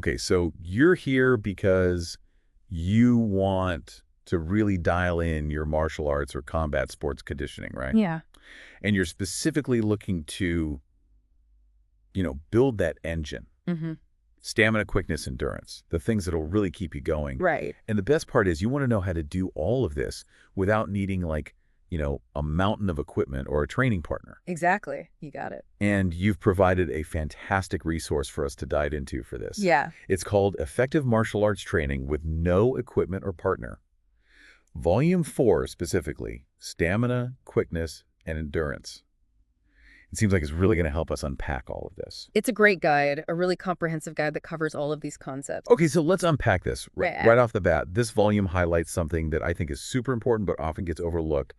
Okay, so you're here because you want to really dial in your martial arts or combat sports conditioning, right? Yeah. And you're specifically looking to, build that engine, Mm-hmm. stamina, quickness, endurance, the things that'll really keep you going. Right. And the best part is you want to know how to do all of this without needing a mountain of equipment or a training partner. Exactly. You got it. And you've provided a fantastic resource for us to dive into for this. Yeah. It's called Effective Martial Arts Training with No Equipment or Partner. Volume 4 specifically, Stamina, Quickness, and Endurance. It seems like it's really going to help us unpack all of this. It's a great guide, a really comprehensive guide that covers all of these concepts. Okay, so let's unpack this Right. right off the bat. This volume highlights something that I think is super important but often gets overlooked,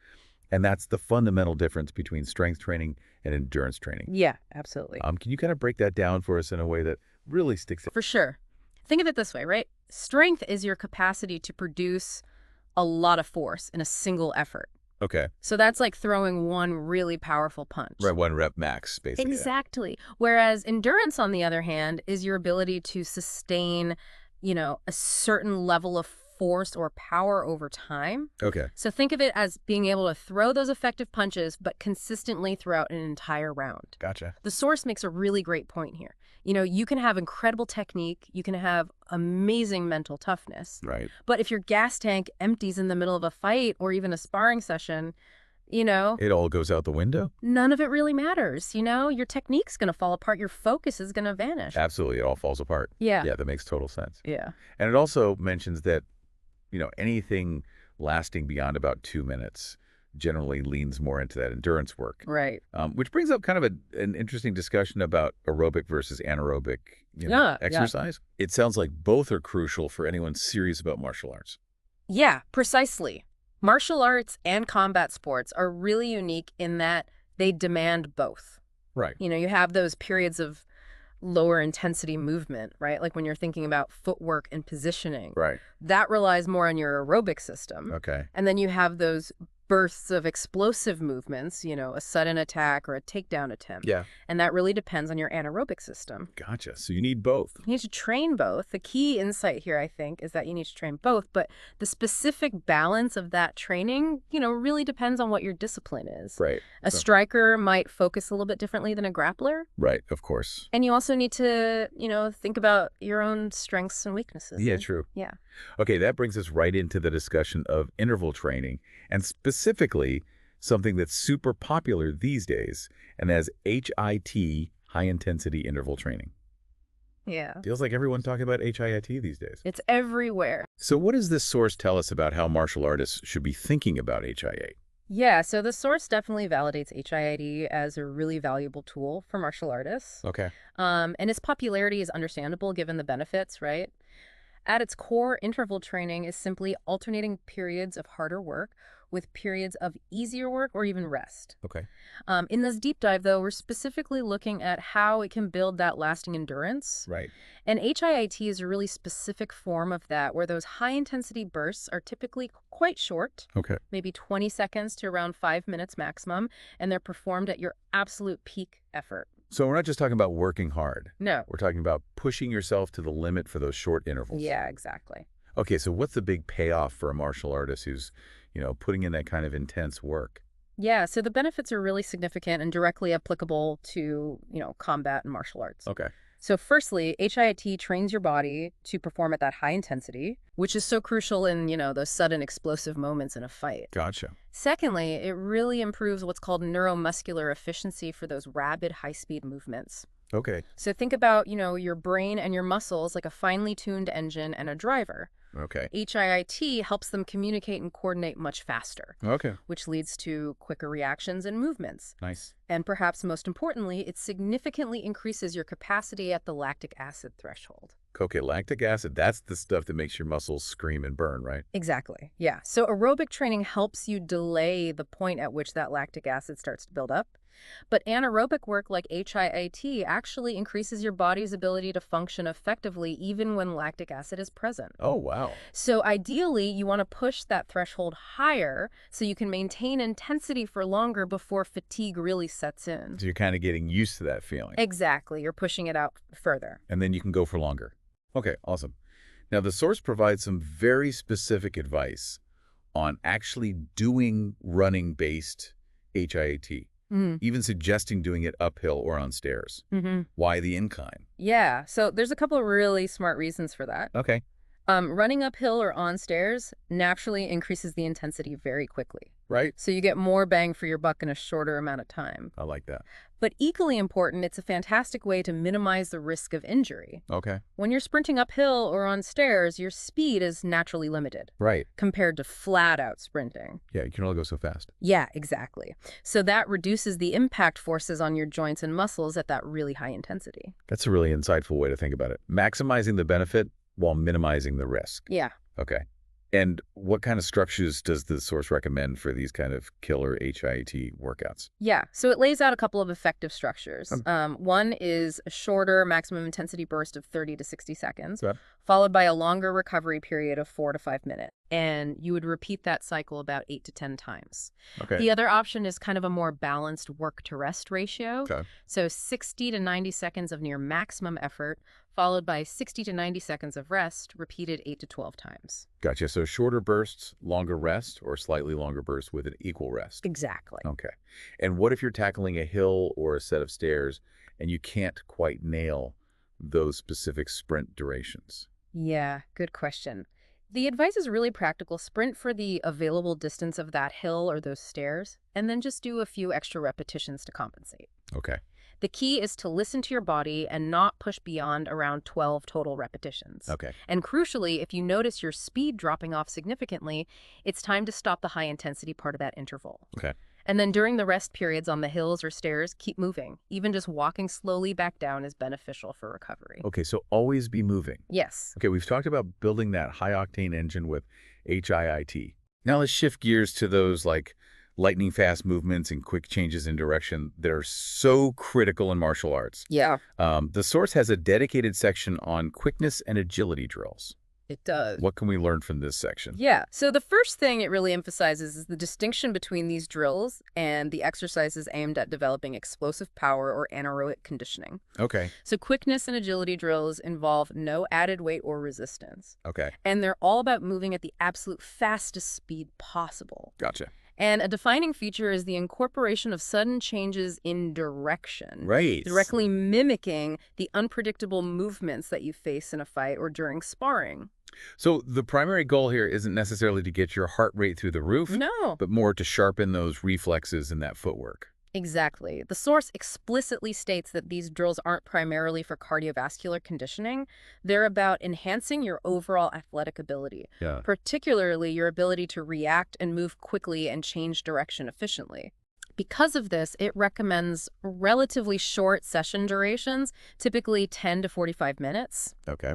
and that's the fundamental difference between strength training and endurance training. Yeah, absolutely. Can you kind of break that down for us in a way that really sticks? For sure. Think of it this way, right? Strength is your capacity to produce a lot of force in a single effort. Okay. So that's like throwing one really powerful punch. Right, 1 rep max, basically. Exactly. Whereas endurance, on the other hand, is your ability to sustain, a certain level of force or power over time. Okay. So think of it as being able to throw those effective punches, but consistently throughout an entire round. Gotcha. The source makes a really great point here. You can have incredible technique, you can have amazing mental toughness. Right. But if your gas tank empties in the middle of a fight or even a sparring session, It all goes out the window? none of it really matters. Your technique's going to fall apart. Your focus is going to vanish. Absolutely. It all falls apart. Yeah. Yeah, that makes total sense. Yeah. And it also mentions that, anything lasting beyond about 2 minutes generally leans more into that endurance work. Right. Which brings up kind of an interesting discussion about aerobic versus anaerobic Yeah. exercise. It sounds like both are crucial for anyone serious about martial arts. Yeah, precisely. Martial arts and combat sports are really unique in that they demand both. Right. You have those periods of lower intensity movement, right? Like when you're thinking about footwork and positioning. Right. That relies more on your aerobic system. Okay. And then you have those bursts of explosive movements, a sudden attack or a takedown attempt. Yeah. And that really depends on your anaerobic system. Gotcha. So you need both. You need to train both. The key insight here, I think, is that you need to train both, but the specific balance of that training, really depends on what your discipline is. Right. A striker might focus a little bit differently than a grappler. Right. Of course. And you also need to, think about your own strengths and weaknesses. Yeah, true. Yeah. Okay, that brings us right into the discussion of interval training, and specifically something that's super popular these days, and that's HIT, high-intensity interval training. Yeah. Feels like everyone's talking about HIIT these days. It's everywhere. So what does this source tell us about how martial artists should be thinking about HIIT? Yeah, so the source definitely validates HIIT as a really valuable tool for martial artists. Okay. And its popularity is understandable given the benefits, right? At its core, interval training is simply alternating periods of harder work with periods of easier work or even rest. Okay. In this deep dive, though, we're specifically looking at how it can build that lasting endurance. Right. And HIIT is a really specific form of that, where those high-intensity bursts are typically quite short, Okay. maybe 20 seconds to around 5 minutes maximum, and they're performed at your absolute peak effort. So we're not just talking about working hard. No. We're talking about pushing yourself to the limit for those short intervals. Yeah, exactly. Okay, so what's the big payoff for a martial artist who's, putting in that kind of intense work? Yeah, so the benefits are really significant and directly applicable to, combat and martial arts. Okay. So firstly, HIIT trains your body to perform at that high intensity, which is so crucial in, those sudden explosive moments in a fight. Gotcha. Secondly, it really improves what's called neuromuscular efficiency for those rapid high-speed movements. Okay. So think about, your brain and your muscles like a finely tuned engine and a driver. Okay. HIIT helps them communicate and coordinate much faster, Okay. which leads to quicker reactions and movements. Nice. And perhaps most importantly, it significantly increases your capacity at the lactic acid threshold. Okay, lactic acid, that's the stuff that makes your muscles scream and burn, right? Exactly. Yeah. So aerobic training helps you delay the point at which that lactic acid starts to build up. But anaerobic work like HIIT actually increases your body's ability to function effectively even when lactic acid is present. Oh, wow. So ideally, you want to push that threshold higher so you can maintain intensity for longer before fatigue really sets in. So you're kind of getting used to that feeling. Exactly. You're pushing it out further. And then you can go for longer. Okay, awesome. Now, the source provides some very specific advice on actually doing running-based HIAT, Mm. even suggesting doing it uphill or on stairs. Mm-hmm. Why the incline? Yeah, so there's a couple of really smart reasons for that. Okay, Running uphill or on stairs naturally increases the intensity very quickly. right? So you get more bang for your buck in a shorter amount of time. I like that. But equally important, it's a fantastic way to minimize the risk of injury. Okay, When you're sprinting uphill or on stairs, your speed is naturally limited right. compared to flat out sprinting. Yeah, you can only go so fast. Yeah, exactly. So that reduces the impact forces on your joints and muscles at that really high intensity. That's a really insightful way to think about it. Maximizing the benefit while minimizing the risk. Yeah. Okay. And what kind of structures does the source recommend for these kind of killer HIIT workouts? Yeah, so it lays out a couple of effective structures. One is a shorter maximum intensity burst of 30 to 60 seconds, Okay. followed by a longer recovery period of 4 to 5 minutes. And you would repeat that cycle about 8 to 10 times. Okay. The other option is kind of a more balanced work-to-rest ratio. Okay. So 60 to 90 seconds of near maximum effort, followed by 60 to 90 seconds of rest, repeated 8 to 12 times. Gotcha. So shorter bursts, longer rest, or slightly longer bursts with an equal rest? Exactly. Okay. And what if you're tackling a hill or a set of stairs and you can't quite nail those specific sprint durations? Yeah, good question. The advice is really practical. Sprint for the available distance of that hill or those stairs, and then just do a few extra repetitions to compensate. Okay. The key is to listen to your body and not push beyond around 12 total repetitions. Okay. And crucially, if you notice your speed dropping off significantly, it's time to stop the high intensity part of that interval. Okay. And then during the rest periods on the hills or stairs, keep moving. Even just walking slowly back down is beneficial for recovery. Okay, so always be moving. Yes. Okay, we've talked about building that high-octane engine with HIIT. Now let's shift gears to those like lightning-fast movements and quick changes in direction that are so critical in martial arts. Yeah, The source has a dedicated section on quickness and agility drills. it does. What can we learn from this section? Yeah. So the first thing it really emphasizes is the distinction between these drills and the exercises aimed at developing explosive power or anaerobic conditioning. Okay, So quickness and agility drills involve no added weight or resistance. okay, And they're all about moving at the absolute fastest speed possible. gotcha. And a defining feature is the incorporation of sudden changes in direction, Right. directly mimicking the unpredictable movements that you face in a fight or during sparring. So the primary goal here isn't necessarily to get your heart rate through the roof, No. but more to sharpen those reflexes and that footwork. Exactly. The source explicitly states that these drills aren't primarily for cardiovascular conditioning. They're about enhancing your overall athletic ability, Yeah. particularly your ability to react and move quickly and change direction efficiently. Because of this, it recommends relatively short session durations, typically 10 to 45 minutes. Okay.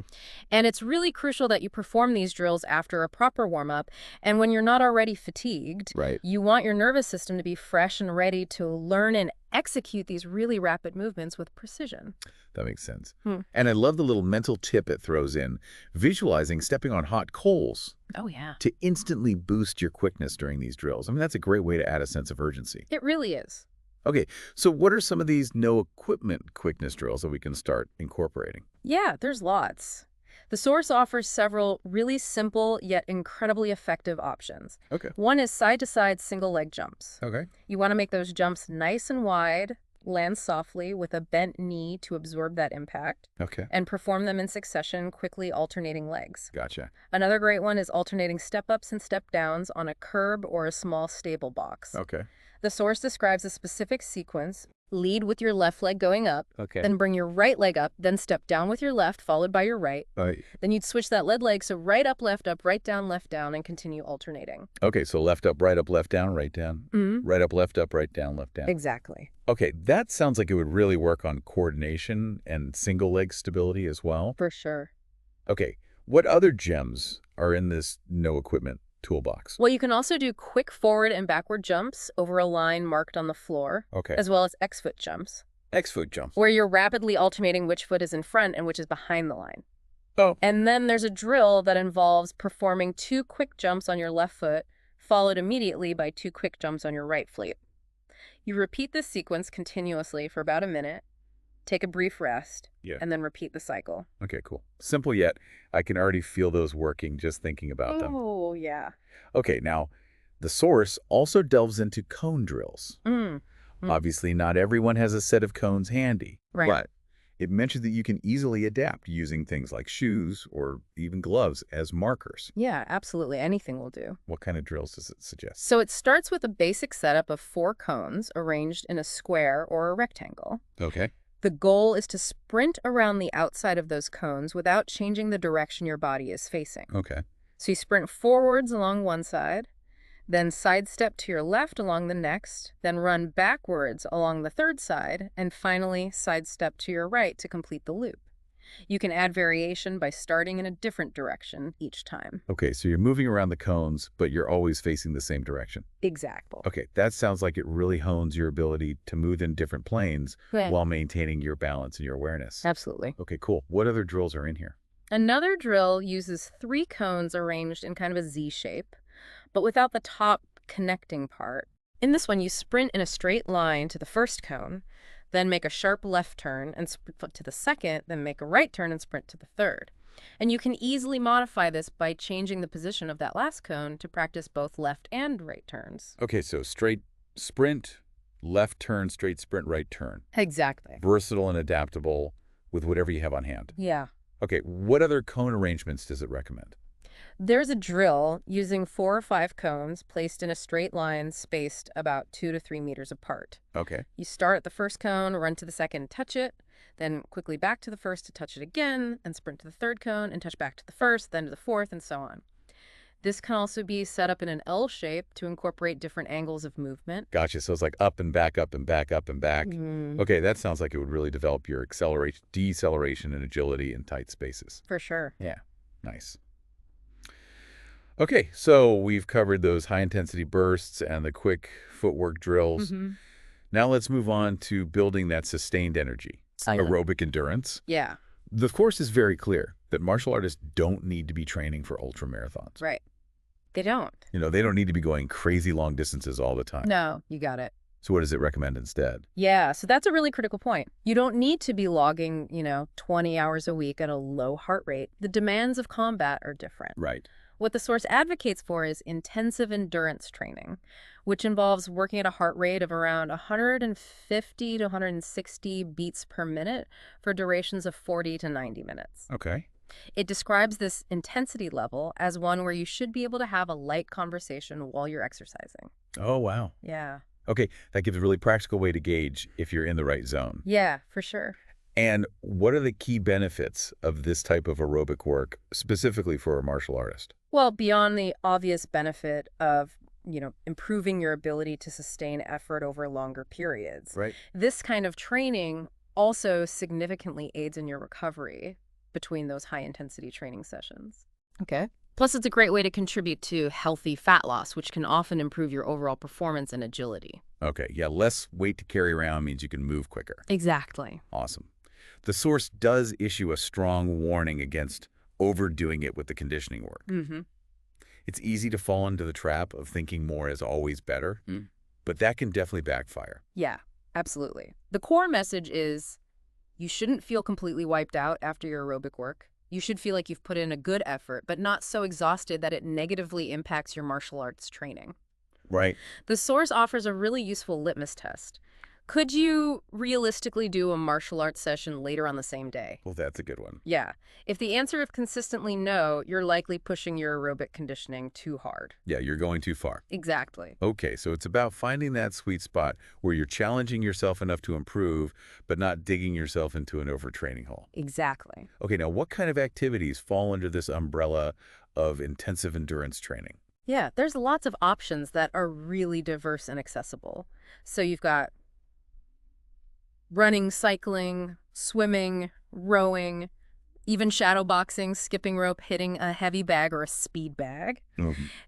And it's really crucial that you perform these drills after a proper warm-up. And when you're not already fatigued, Right. you want your nervous system to be fresh and ready to learn and execute these really rapid movements with precision. That makes sense. Hmm. And I love the little mental tip it throws in, visualizing stepping on hot coals Oh, yeah. to instantly boost your quickness during these drills. I mean, that's a great way to add a sense of urgency. It really is. Okay, so what are some of these no-equipment quickness drills that we can start incorporating? Yeah, there's lots. The source offers several really simple yet incredibly effective options. Okay. One is side-to-side single leg jumps. Okay. You want to make those jumps nice and wide, land softly with a bent knee to absorb that impact, Okay. and perform them in succession, quickly alternating legs. Gotcha. Another great one is alternating step-ups and step-downs on a curb or a small stable box. Okay. The source describes a specific sequence. Lead with your left leg going up, Okay. then bring your right leg up, then step down with your left, followed by your right. Then you'd switch that lead leg, so right up, right down, and continue alternating. Okay, so left up, left down, right down. Mm-hmm. Right up, left down, left down. Exactly. Okay, that sounds like it would really work on coordination and single leg stability as well. For sure. Okay, what other gems are in this no equipment toolbox? Well, you can also do quick forward and backward jumps over a line marked on the floor, Okay. as well as X-foot jumps, X-foot jumps. where you're rapidly alternating which foot is in front and which is behind the line. Oh. And then there's a drill that involves performing 2 quick jumps on your left foot, followed immediately by 2 quick jumps on your right foot. You repeat this sequence continuously for about a minute, take a brief rest, Yeah. and then repeat the cycle. Okay, cool. Simple yet I can already feel those working just thinking about them. Oh, yeah. Okay, now the source also delves into cone drills. Mm. Mm. Obviously, not everyone has a set of cones handy, Right. but it mentioned that you can easily adapt using things like shoes or even gloves as markers. Yeah, absolutely. Anything will do. What kind of drills does it suggest? So it starts with a basic setup of 4 cones arranged in a square or a rectangle. Okay. The goal is to sprint around the outside of those cones without changing the direction your body is facing. Okay. So you sprint forwards along one side, then sidestep to your left along the next, then run backwards along the third side, and finally sidestep to your right to complete the loop. You can add variation by starting in a different direction each time. Okay, so you're moving around the cones, but you're always facing the same direction. Exactly. Okay, that sounds like it really hones your ability to move in different planes Right. while maintaining your balance and your awareness. Absolutely. Okay, cool. What other drills are in here? Another drill uses 3 cones arranged in kind of a Z shape, but without the top connecting part. In this one, you sprint in a straight line to the first cone, then make a sharp left turn and sprint to the second, then make a right turn and sprint to the third. And you can easily modify this by changing the position of that last cone to practice both left and right turns. Okay, so straight sprint, left turn, straight sprint, right turn. Exactly. Versatile and adaptable with whatever you have on hand. Yeah. Okay, what other cone arrangements does it recommend? There's a drill using 4 or 5 cones placed in a straight line spaced about 2 to 3 meters apart. Okay. You start at the first cone, run to the second, touch it, then quickly back to the first to touch it again, and sprint to the third cone and touch back to the first, then to the fourth, and so on. This can also be set up in an L shape to incorporate different angles of movement. Gotcha. So it's like up and back, up and back, up and back. Okay, that sounds like it would really develop your acceleration, deceleration, and agility in tight spaces. For sure. Yeah, nice. Okay, so we've covered those high-intensity bursts and the quick footwork drills. Now let's move on to building that sustained energy, aerobic endurance. Yeah, The course is very clear that martial artists don't need to be training for ultra marathons. right. They don't. You know, they don't need to be going crazy long distances all the time. No, you got it. So what does it recommend instead? Yeah, so that's a really critical point. You don't need to be logging, 20 hours a week at a low heart rate. The demands of combat are different. Right. What the source advocates for is intensive endurance training, which involves working at a heart rate of around 150 to 160 beats per minute for durations of 40 to 90 minutes. Okay. It describes this intensity level as one where you should be able to have a light conversation while you're exercising. Oh, wow. Yeah. Okay, that gives a really practical way to gauge if you're in the right zone. Yeah, for sure. And what are the key benefits of this type of aerobic work, specifically for a martial artist? Well, beyond the obvious benefit of, improving your ability to sustain effort over longer periods, Right. this kind of training also significantly aids in your recovery between those high-intensity training sessions. Okay. Plus, it's a great way to contribute to healthy fat loss, which can often improve your overall performance and agility. Okay, yeah, less weight to carry around means you can move quicker. Exactly. Awesome. The source does issue a strong warning against overdoing it with the conditioning work. It's easy to fall into the trap of thinking more is always better, but that can definitely backfire. Yeah, absolutely. The core message is you shouldn't feel completely wiped out after your aerobic work. You should feel like you've put in a good effort, but not so exhausted that it negatively impacts your martial arts training. Right. The source offers a really useful litmus test. Could you realistically do a martial arts session later on the same day? Well, that's a good one. Yeah. If the answer is consistently no, you're likely pushing your aerobic conditioning too hard. Yeah, you're going too far. Exactly. Okay, so it's about finding that sweet spot where you're challenging yourself enough to improve, but not digging yourself into an overtraining hole. Exactly. Okay, now what kind of activities fall under this umbrella of intensive endurance training? Yeah, there's lots of options that are really diverse and accessible. So you've got running, cycling, swimming, rowing, even shadow boxing, skipping rope, hitting a heavy bag or a speed bag.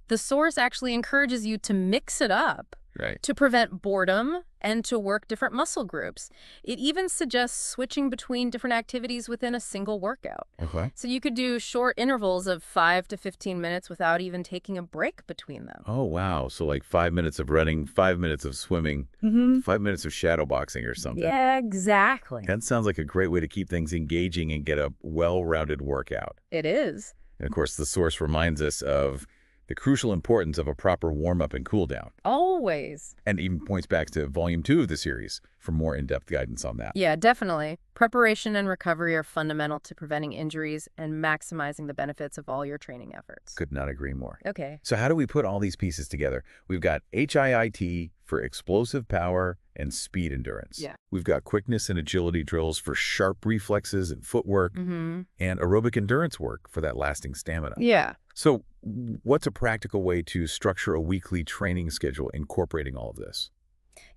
The source actually encourages you to mix it up Right. to prevent boredom and to work different muscle groups. It even suggests switching between different activities within a single workout. Okay. So you could do short intervals of 5 to 15 minutes without even taking a break between them. Oh, wow. So like 5 minutes of running, 5 minutes of swimming, 5 minutes of shadow boxing or something. Yeah, exactly. That sounds like a great way to keep things engaging and get a well-rounded workout. It is. And of course, the source reminds us of the crucial importance of a proper warm-up and cool-down, Always. and even points back to Volume 2 of the series for more in-depth guidance on that. Yeah, definitely. Preparation and recovery are fundamental to preventing injuries and maximizing the benefits of all your training efforts. Could not agree more. Okay. So how do we put all these pieces together? We've got HIIT for explosive power and speed endurance. Yeah. We've got quickness and agility drills for sharp reflexes and footwork, and aerobic endurance work for that lasting stamina. Yeah. So what's a practical way to structure a weekly training schedule incorporating all of this?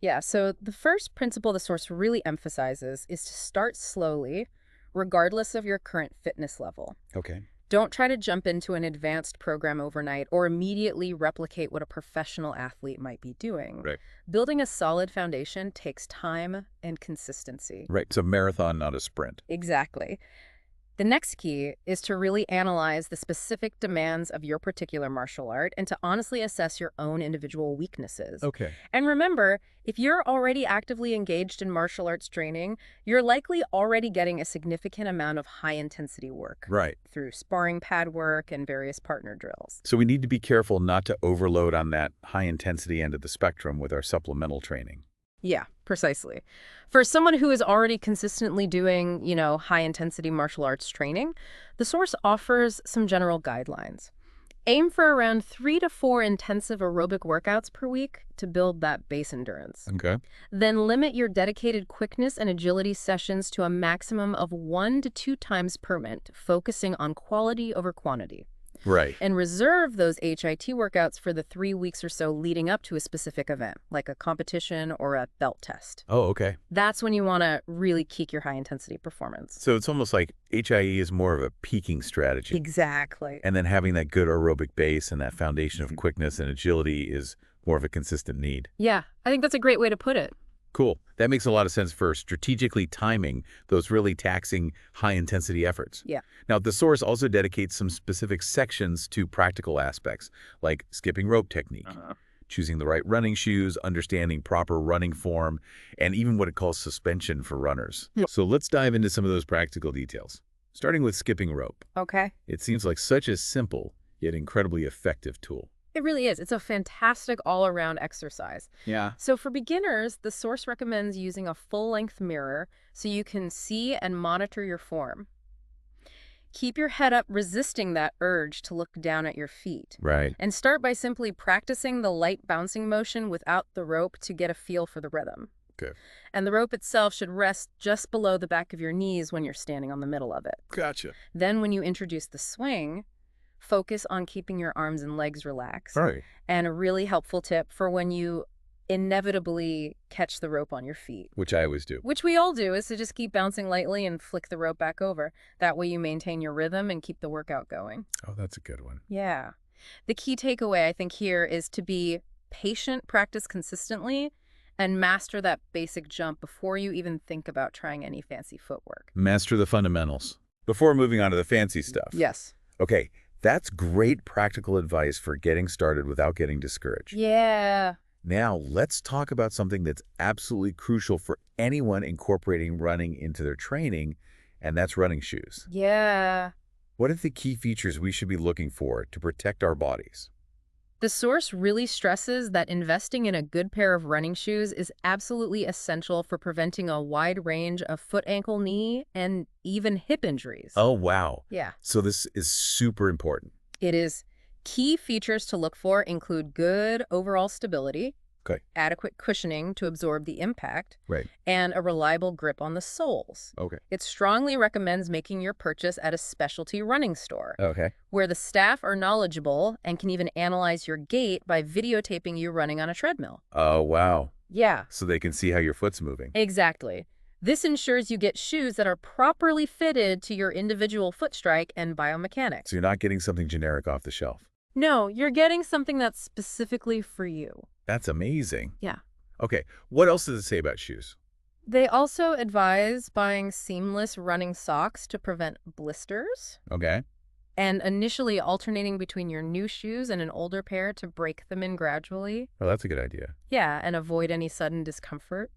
Yeah, so the first principle the source really emphasizes is to start slowly, regardless of your current fitness level. Okay. Don't try to jump into an advanced program overnight or immediately replicate what a professional athlete might be doing. Right. Building a solid foundation takes time and consistency. Right. It's a marathon, not a sprint. Exactly. The next key is to really analyze the specific demands of your particular martial art and to honestly assess your own individual weaknesses. Okay. And remember, if you're already actively engaged in martial arts training, you're likely already getting a significant amount of high-intensity work Right. through sparring pad work and various partner drills. So we need to be careful not to overload on that high-intensity end of the spectrum with our supplemental training. Yeah, precisely. For someone who is already consistently doing, high-intensity martial arts training, the source offers some general guidelines. Aim for around 3 to 4 intensive aerobic workouts per week to build that base endurance. Okay. Then limit your dedicated quickness and agility sessions to a maximum of 1 to 2 times per month, focusing on quality over quantity. Right. And reserve those HIT workouts for the 3 weeks or so leading up to a specific event, like a competition or a belt test. Oh, okay. That's when you want to really peak your high-intensity performance. So it's almost like HIE is more of a peaking strategy. Exactly. And then having that good aerobic base and that foundation of quickness and agility is more of a consistent need. Yeah, I think that's a great way to put it. Cool. That makes a lot of sense for strategically timing those really taxing high-intensity efforts. Yeah. Now, the source also dedicates some specific sections to practical aspects, like skipping rope technique, choosing the right running shoes, understanding proper running form, and even what it calls suspension for runners. Yep. So let's dive into some of those practical details, starting with skipping rope. Okay. It seems like such a simple yet incredibly effective tool. It really is. It's a fantastic all-around exercise. Yeah. So for beginners, the source recommends using a full-length mirror so you can see and monitor your form. Keep your head up, resisting that urge to look down at your feet. Right. And start by simply practicing the light bouncing motion without the rope to get a feel for the rhythm. Okay. And the rope itself should rest just below the back of your knees when you're standing on the middle of it. Gotcha. Then when you introduce the swing, focus on keeping your arms and legs relaxed. All right. And a really helpful tip for when you inevitably catch the rope on your feet, Which I always do. which we all do, is to just keep bouncing lightly and flick the rope back over. That way you maintain your rhythm and keep the workout going. Oh, that's a good one. Yeah. The key takeaway, I think, here is to be patient, practice consistently, and master that basic jump before you even think about trying any fancy footwork. Master the fundamentals before moving on to the fancy stuff. Yes. Okay, that's great practical advice for getting started without getting discouraged. Yeah. Now, let's talk about something that's absolutely crucial for anyone incorporating running into their training, and that's running shoes. Yeah. What are the key features we should be looking for to protect our bodies? The source really stresses that investing in a good pair of running shoes is absolutely essential for preventing a wide range of foot, ankle, knee, and even hip injuries. Oh, wow. Yeah. So this is super important. It is. Key features to look for include good overall stability, Okay. adequate cushioning to absorb the impact, Right. and a reliable grip on the soles. Okay. It strongly recommends making your purchase at a specialty running store, Okay. where the staff are knowledgeable and can even analyze your gait by videotaping you running on a treadmill. Oh, wow. Yeah, So they can see how your foot's moving. exactly. This ensures you get shoes that are properly fitted to your individual foot strike and biomechanics. So you're not getting something generic off the shelf. No, you're getting something that's specifically for you. That's amazing. Yeah. Okay, what else does it say about shoes? They also advise buying seamless running socks to prevent blisters Okay. and initially alternating between your new shoes and an older pair to break them in gradually. Well, that's a good idea. Yeah, and avoid any sudden discomfort.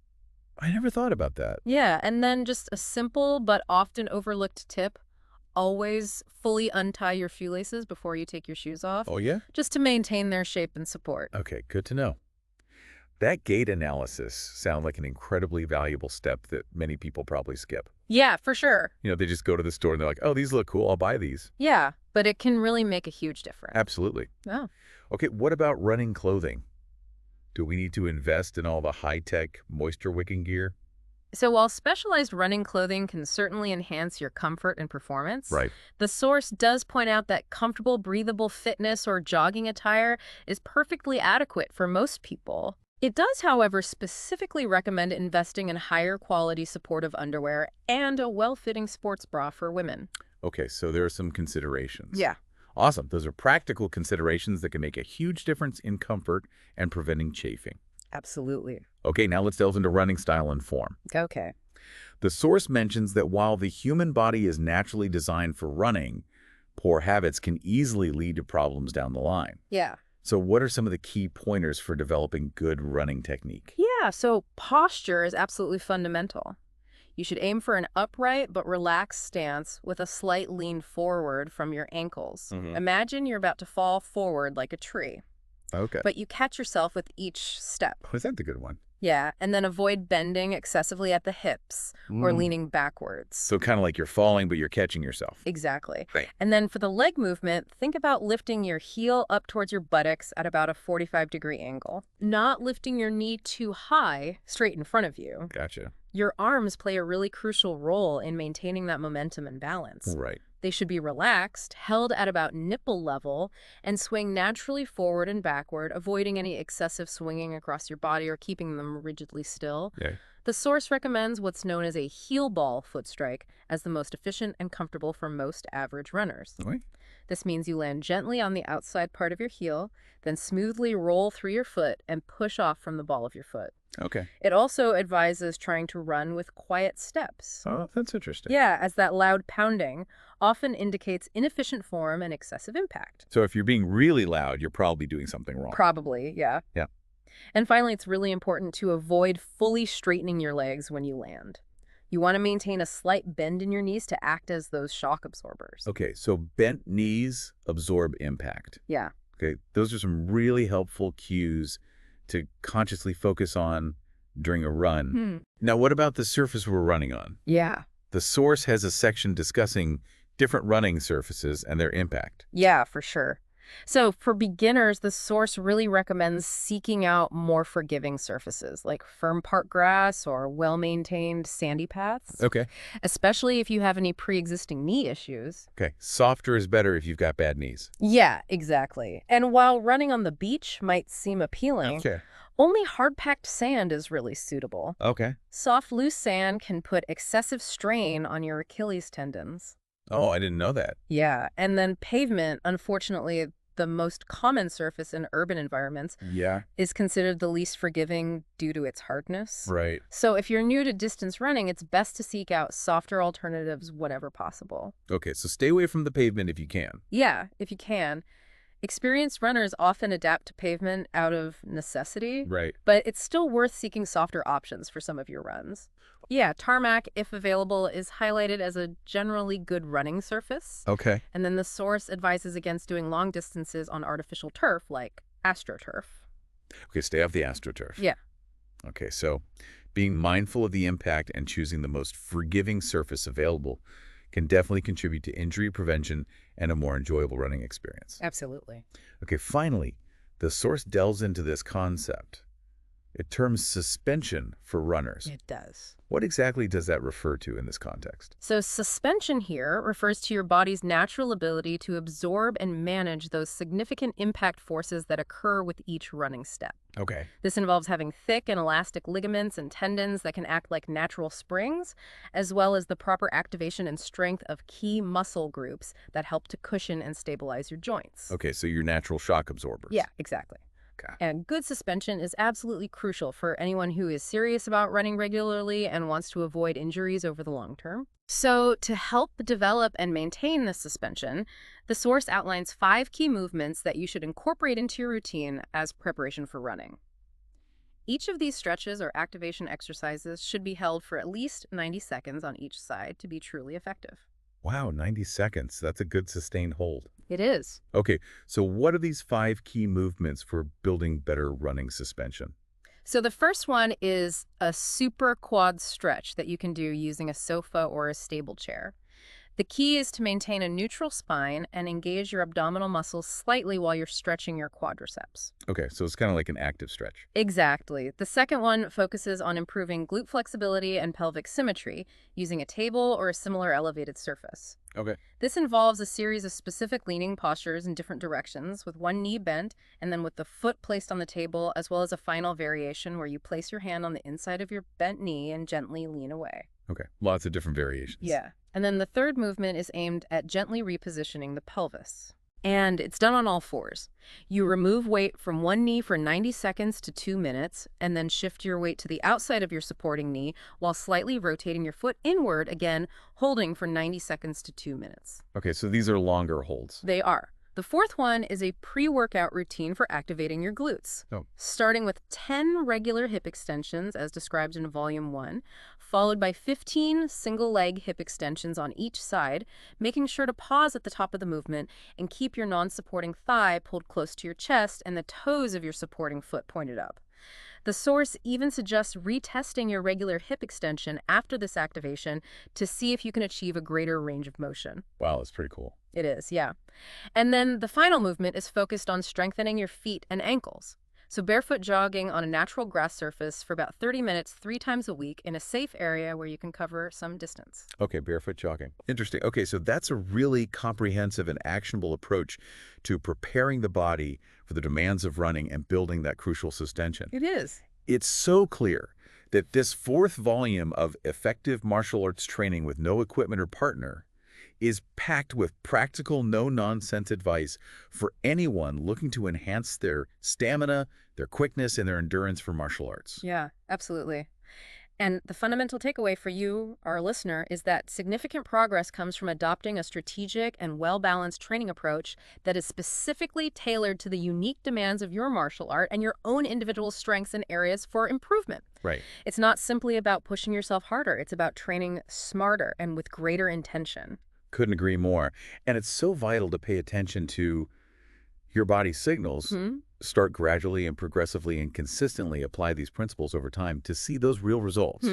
I never thought about that. Yeah, and then just a simple but often overlooked tip, always fully untie your shoelaces before you take your shoes off, Oh, yeah? just to maintain their shape and support. Okay, good to know. That gait analysis sounds like an incredibly valuable step that many people probably skip. Yeah, for sure. They just go to the store and they're like, oh, these look cool. I'll buy these. Yeah, but it can really make a huge difference. Absolutely. Oh. Okay, what about running clothing? Do we need to invest in all the high-tech moisture-wicking gear? So while specialized running clothing can certainly enhance your comfort and performance, Right. the source does point out that comfortable, breathable fitness or jogging attire is perfectly adequate for most people. It does, however, specifically recommend investing in higher quality supportive underwear and a well-fitting sports bra for women. Okay, so there are some considerations. Yeah. Awesome. Those are practical considerations that can make a huge difference in comfort and preventing chafing. Absolutely. Okay, now let's delve into running style and form. Okay. The source mentions that while the human body is naturally designed for running, poor habits can easily lead to problems down the line. Yeah. So what are some of the key pointers for developing good running technique? Yeah, so posture is absolutely fundamental. You should aim for an upright but relaxed stance with a slight lean forward from your ankles. Imagine you're about to fall forward like a tree, Okay. but you catch yourself with each step. Was that the good one? Yeah, and then avoid bending excessively at the hips or leaning backwards. So kind of like you're falling, but you're catching yourself. Exactly. Right. And then for the leg movement, think about lifting your heel up towards your buttocks at about a 45-degree angle. Not lifting your knee too high straight in front of you. Gotcha. Your arms play a really crucial role in maintaining that momentum and balance. Right. They should be relaxed, held at about nipple level, and swing naturally forward and backward, avoiding any excessive swinging across your body or keeping them rigidly still. Yeah. The source recommends what's known as a heel ball foot strike as the most efficient and comfortable for most average runners. Right. This means you land gently on the outside part of your heel, then smoothly roll through your foot and push off from the ball of your foot. Okay. It also advises trying to run with quiet steps. Oh, that's interesting. Yeah, as that loud pounding often indicates inefficient form and excessive impact. So if you're being really loud, you're probably doing something wrong. Probably, yeah. Yeah. And finally, it's really important to avoid fully straightening your legs when you land. You want to maintain a slight bend in your knees to act as those shock absorbers. Okay, so bent knees absorb impact. Yeah. Okay, those are some really helpful cues to consciously focus on during a run. Now, what about the surface we're running on? Yeah. The source has a section discussing different running surfaces and their impact. Yeah, for sure. So for beginners, the source really recommends seeking out more forgiving surfaces like firm park grass or well-maintained sandy paths, Okay. especially if you have any pre-existing knee issues. Okay, softer is better if you've got bad knees. Yeah, exactly. And while running on the beach might seem appealing, Okay. only hard-packed sand is really suitable. Okay. Soft, loose sand can put excessive strain on your Achilles tendons. Oh, I didn't know that. Yeah, and then pavement, unfortunately, the most common surface in urban environments, Yeah. is considered the least forgiving due to its hardness. Right. So if you're new to distance running, it's best to seek out softer alternatives whenever possible. Okay, so stay away from the pavement if you can. Yeah, if you can. Experienced runners often adapt to pavement out of necessity, Right. but it's still worth seeking softer options for some of your runs. Yeah, tarmac, if available, is highlighted as a generally good running surface. Okay. And then the source advises against doing long distances on artificial turf like AstroTurf. Okay, stay off the AstroTurf. Yeah. Okay, so being mindful of the impact and choosing the most forgiving surface available can definitely contribute to injury prevention and a more enjoyable running experience. Absolutely. Okay, finally, the source delves into this concept. It terms suspension for runners. It does. What exactly does that refer to in this context? So suspension here refers to your body's natural ability to absorb and manage those significant impact forces that occur with each running step. Okay. This involves having thick and elastic ligaments and tendons that can act like natural springs, as well as the proper activation and strength of key muscle groups that help to cushion and stabilize your joints. Okay, so your natural shock absorbers. Yeah, exactly. Okay. And good suspension is absolutely crucial for anyone who is serious about running regularly and wants to avoid injuries over the long term. So, to help develop and maintain this suspension, the source outlines 5 key movements that you should incorporate into your routine as preparation for running. Each of these stretches or activation exercises should be held for at least 90 seconds on each side to be truly effective. Wow, 90 seconds. That's a good sustained hold. It is. Okay, so what are these 5 key movements for building better running suspension? So the first one is a super quad stretch that you can do using a sofa or a stable chair. The key is to maintain a neutral spine and engage your abdominal muscles slightly while you're stretching your quadriceps. Okay, so it's kind of like an active stretch. Exactly. The second one focuses on improving glute flexibility and pelvic symmetry using a table or a similar elevated surface. Okay. This involves a series of specific leaning postures in different directions, with one knee bent and then with the foot placed on the table, as well as a final variation where you place your hand on the inside of your bent knee and gently lean away. Okay, lots of different variations. Yeah. And then the third movement is aimed at gently repositioning the pelvis. And it's done on all fours. You remove weight from one knee for 90 seconds to 2 minutes, and then shift your weight to the outside of your supporting knee while slightly rotating your foot inward again, holding for 90 seconds to 2 minutes. Okay, so these are longer holds. They are. The fourth one is a pre-workout routine for activating your glutes. Oh. Starting with 10 regular hip extensions, as described in Volume 1, followed by 15 single-leg hip extensions on each side, making sure to pause at the top of the movement and keep your non-supporting thigh pulled close to your chest and the toes of your supporting foot pointed up. The source even suggests retesting your regular hip extension after this activation to see if you can achieve a greater range of motion. Wow, that's pretty cool. It is, yeah. And then the final movement is focused on strengthening your feet and ankles. So barefoot jogging on a natural grass surface for about 30 minutes 3 times a week in a safe area where you can cover some distance. Okay, barefoot jogging. Interesting. Okay, so that's a really comprehensive and actionable approach to preparing the body for the demands of running and building that crucial suspension. It is. It's so clear that this 4th volume of effective martial arts training with no equipment or partner is packed with practical, no-nonsense advice for anyone looking to enhance their stamina, their quickness, and their endurance for martial arts. Yeah, absolutely. And the fundamental takeaway for you, our listener, is that significant progress comes from adopting a strategic and well-balanced training approach that is specifically tailored to the unique demands of your martial art and your own individual strengths and areas for improvement. Right. It's not simply about pushing yourself harder. It's about training smarter and with greater intention. Couldn't agree more. And it's so vital to pay attention to your body's signals. Start gradually and progressively and consistently apply these principles over time to see those real results.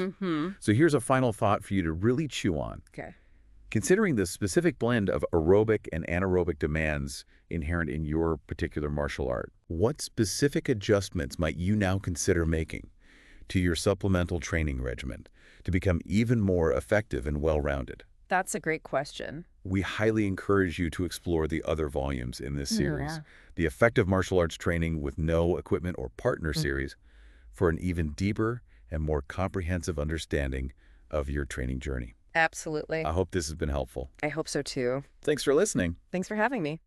So here's a final thought for you to really chew on. Okay. Considering the specific blend of aerobic and anaerobic demands inherent in your particular martial art, what specific adjustments might you now consider making to your supplemental training regimen to become even more effective and well-rounded? That's a great question. We highly encourage you to explore the other volumes in this series, Yeah. the Effective Martial Arts Training with No Equipment or Partner series, for an even deeper and more comprehensive understanding of your training journey. Absolutely. I hope this has been helpful. I hope so too. Thanks for listening. Thanks for having me.